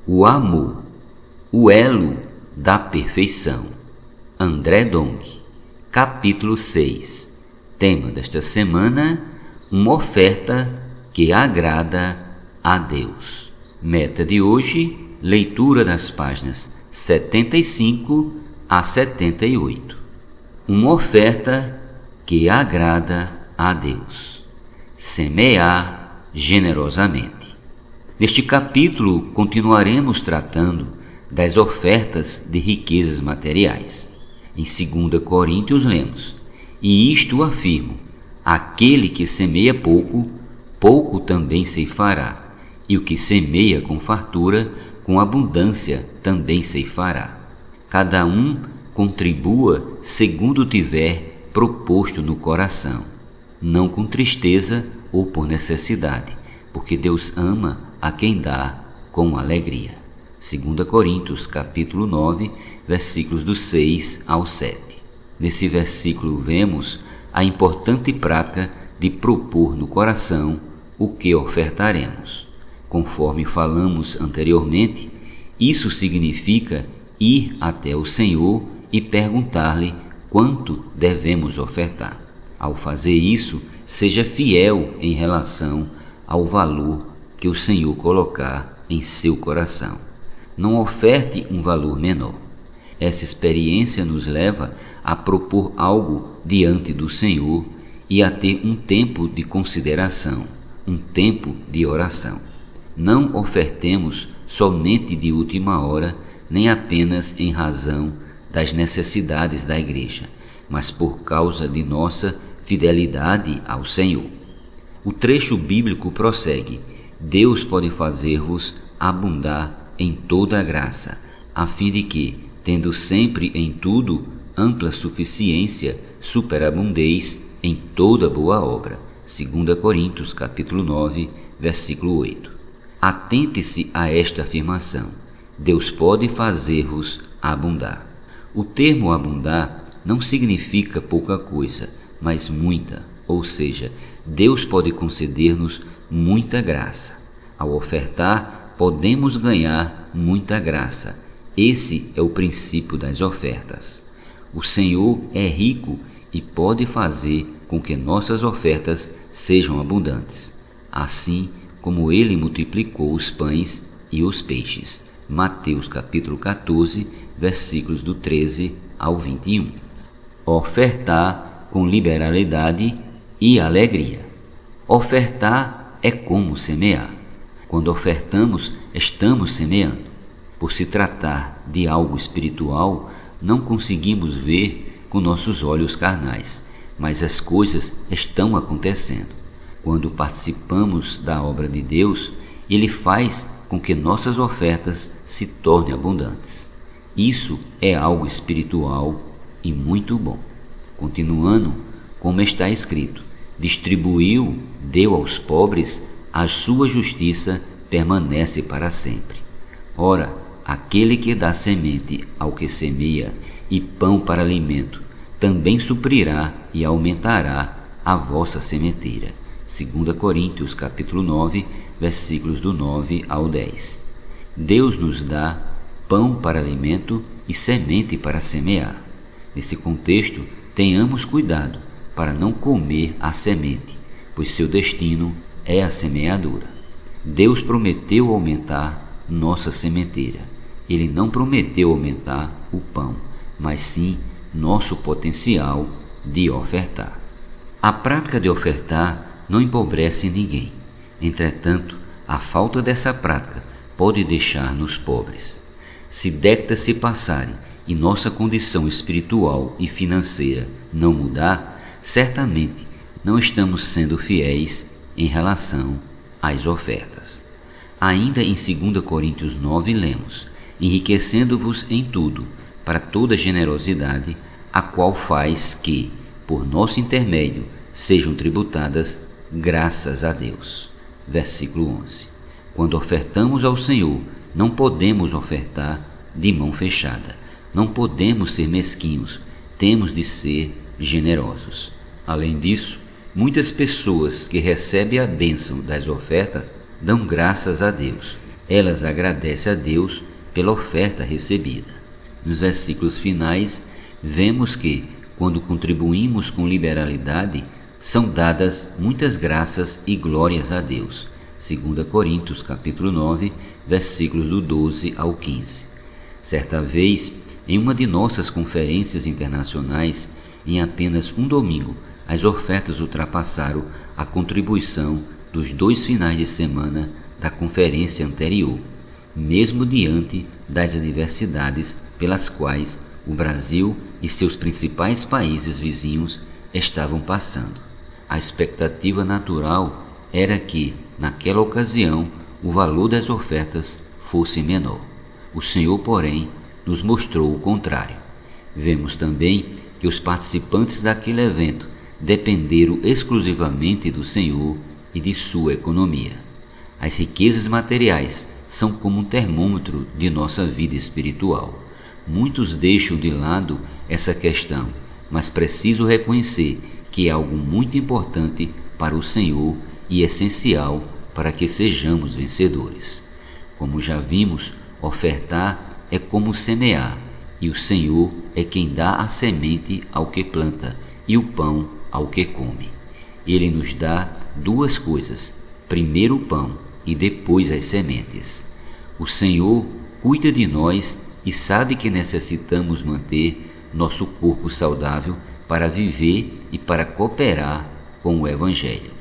O amor, o elo da perfeição. André Dong, capítulo 6. Tema desta semana: uma oferta que agrada a Deus. Meta de hoje: leitura das páginas 75 a 78. Uma oferta que agrada a Deus. Semear generosamente. Neste capítulo, continuaremos tratando das ofertas de riquezas materiais. Em 2 Coríntios lemos: e isto afirmo, aquele que semeia pouco, pouco também ceifará, e o que semeia com fartura, com abundância também ceifará. Cada um contribua segundo tiver proposto no coração, não com tristeza ou por necessidade, porque Deus ama a quem dá com alegria. 2 Coríntios, capítulo 9, versículos do 6 ao 7. Nesse versículo vemos a importante prática de propor no coração o que ofertaremos. Conforme falamos anteriormente, isso significa ir até o Senhor e perguntar-lhe quanto devemos ofertar. Ao fazer isso, seja fiel em relação ao valor que o Senhor colocar em seu coração. Não oferte um valor menor. Essa experiência nos leva a propor algo diante do Senhor e a ter um tempo de consideração, um tempo de oração. Não ofertemos somente de última hora, nem apenas em razão das necessidades da igreja, mas por causa de nossa fidelidade ao Senhor. O trecho bíblico prossegue: Deus pode fazer-vos abundar em toda a graça, a fim de que, tendo sempre em tudo ampla suficiência, superabundeis em toda boa obra. 2 Coríntios, capítulo 9, versículo 8. Atente-se a esta afirmação: Deus pode fazer-vos abundar. O termo abundar não significa pouca coisa, mas muita, ou seja, Deus pode conceder-nos muita graça. Ao ofertar, podemos ganhar muita graça. Esse é o princípio das ofertas. O Senhor é rico e pode fazer com que nossas ofertas sejam abundantes, assim como Ele multiplicou os pães e os peixes. Mateus capítulo 14, versículos do 13 ao 21. Ofertar com liberalidade e alegria. Ofertar é como semear. Quando ofertamos, estamos semeando. Por se tratar de algo espiritual, não conseguimos ver com nossos olhos carnais, mas as coisas estão acontecendo. Quando participamos da obra de Deus, Ele faz com que nossas ofertas se tornem abundantes. Isso é algo espiritual e muito bom. Continuando, como está escrito: distribuiu, deu aos pobres, a sua justiça permanece para sempre. Ora, aquele que dá semente ao que semeia e pão para alimento, também suprirá e aumentará a vossa sementeira. 2 Coríntios, capítulo 9, versículos do 9 ao 10. Deus nos dá pão para alimento e semente para semear. Nesse contexto, tenhamos cuidado para não comer a semente, pois seu destino é a semeadura. Deus prometeu aumentar nossa sementeira. Ele não prometeu aumentar o pão, mas sim nosso potencial de ofertar. A prática de ofertar não empobrece ninguém. Entretanto, a falta dessa prática pode deixar-nos pobres. Se décadas se passarem e nossa condição espiritual e financeira não mudar, certamente não estamos sendo fiéis em relação às ofertas. Ainda em 2 Coríntios 9 lemos: enriquecendo-vos em tudo, para toda generosidade, a qual faz que, por nosso intermédio, sejam tributadas graças a Deus. Versículo 11. Quando ofertamos ao Senhor, não podemos ofertar de mão fechada. Não podemos ser mesquinhos, temos de ser generosos. Além disso, muitas pessoas que recebem a bênção das ofertas dão graças a Deus, elas agradecem a Deus pela oferta recebida. Nos versículos finais, vemos que, quando contribuímos com liberalidade, são dadas muitas graças e glórias a Deus. 2 Coríntios capítulo 9, versículos do 12 ao 15. Certa vez, em uma de nossas conferências internacionais, em apenas um domingo, as ofertas ultrapassaram a contribuição dos 2 finais de semana da conferência anterior, mesmo diante das adversidades pelas quais o Brasil e seus principais países vizinhos estavam passando. A expectativa natural era que, naquela ocasião, o valor das ofertas fosse menor. O Senhor, porém, nos mostrou o contrário. Vemos também que os participantes daquele evento dependeram exclusivamente do Senhor e de sua economia. As riquezas materiais são como um termômetro de nossa vida espiritual. Muitos deixam de lado essa questão, mas preciso reconhecer que é algo muito importante para o Senhor e essencial para que sejamos vencedores. Como já vimos, ofertar é como semear, e o Senhor é quem dá a semente ao que planta e o pão ao que come. Ele nos dá 2 coisas, primeiro o pão e depois as sementes. O Senhor cuida de nós e sabe que necessitamos manter nosso corpo saudável para viver e para cooperar com o Evangelho.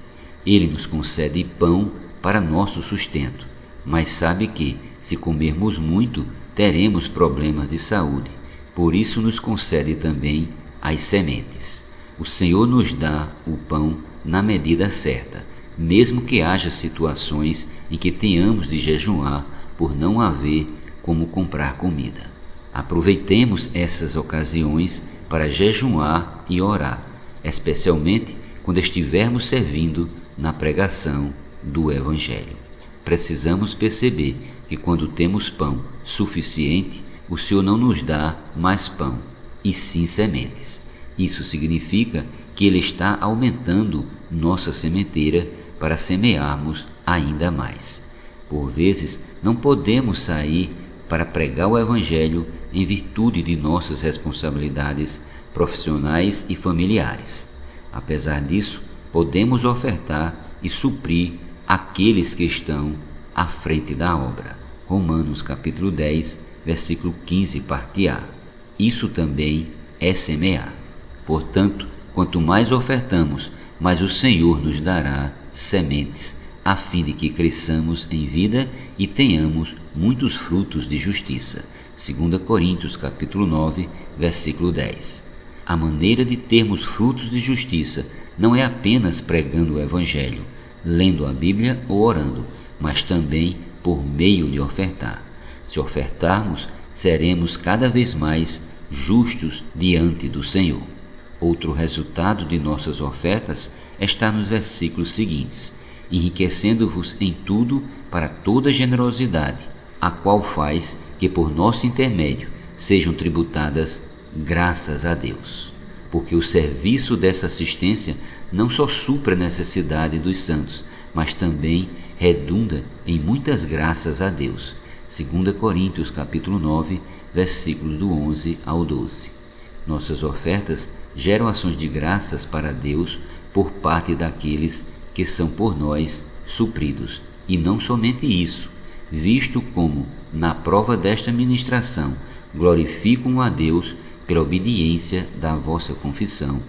Ele nos concede pão para nosso sustento, mas sabe que, se comermos muito, teremos problemas de saúde. Por isso nos concede também as sementes. O Senhor nos dá o pão na medida certa, mesmo que haja situações em que tenhamos de jejuar por não haver como comprar comida. Aproveitemos essas ocasiões para jejuar e orar, especialmente quando estivermos servindo na pregação do Evangelho. Precisamos perceber que quando temos pão suficiente, o Senhor não nos dá mais pão, e sim sementes. Isso significa que Ele está aumentando nossa sementeira para semearmos ainda mais. Por vezes, não podemos sair para pregar o Evangelho em virtude de nossas responsabilidades profissionais e familiares. Apesar disso, podemos ofertar e suprir aqueles que estão à frente da obra. Romanos capítulo 10, versículo 15, parte A. Isso também é semear. Portanto, quanto mais ofertamos, mais o Senhor nos dará sementes, a fim de que cresçamos em vida e tenhamos muitos frutos de justiça. 2 Coríntios capítulo 9, versículo 10. A maneira de termos frutos de justiça não é apenas pregando o Evangelho, lendo a Bíblia ou orando, mas também por meio de ofertar. Se ofertarmos, seremos cada vez mais justos diante do Senhor. Outro resultado de nossas ofertas está nos versículos seguintes: enriquecendo-vos em tudo para toda generosidade, a qual faz que por nosso intermédio sejam tributadas graças a Deus. Porque o serviço dessa assistência não só supra a necessidade dos santos, mas também redunda em muitas graças a Deus. 2 Coríntios capítulo 9, versículos do 11 ao 12. Nossas ofertas geram ações de graças para Deus por parte daqueles que são por nós supridos. E não somente isso, visto como, na prova desta ministração, glorificam a Deus pela obediência da vossa confissão,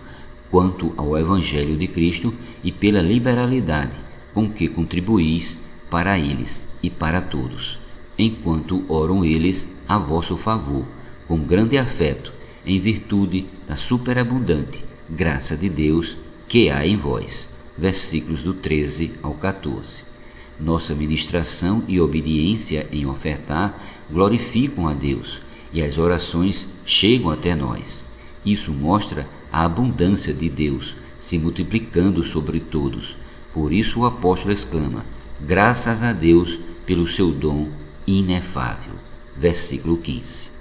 quanto ao Evangelho de Cristo e pela liberalidade com que contribuís para eles e para todos, enquanto oram eles a vosso favor, com grande afeto, em virtude da superabundante graça de Deus que há em vós. Versículos do 13 ao 14. Nossa ministração e obediência em ofertar glorificam a Deus, e as orações chegam até nós. Isso mostra a abundância de Deus se multiplicando sobre todos. Por isso o apóstolo exclama: graças a Deus pelo seu dom inefável. Versículo 15.